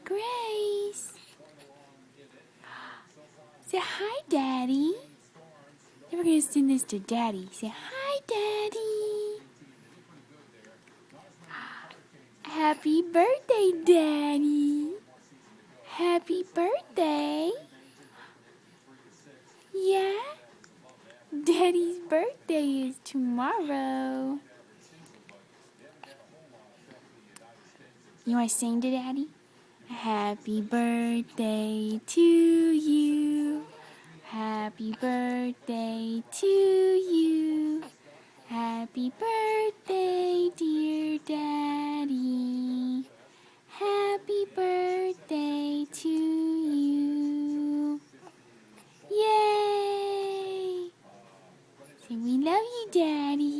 Grace. Say hi, Daddy. Then we're going to sing this to Daddy. Say hi, Daddy. Happy birthday, Daddy. Happy birthday. Yeah? Daddy's birthday is tomorrow. You want to sing to Daddy? Happy birthday to you. Happy birthday to you. Happy birthday, dear Daddy. Happy birthday to you. Yay! Say, we love you, Daddy.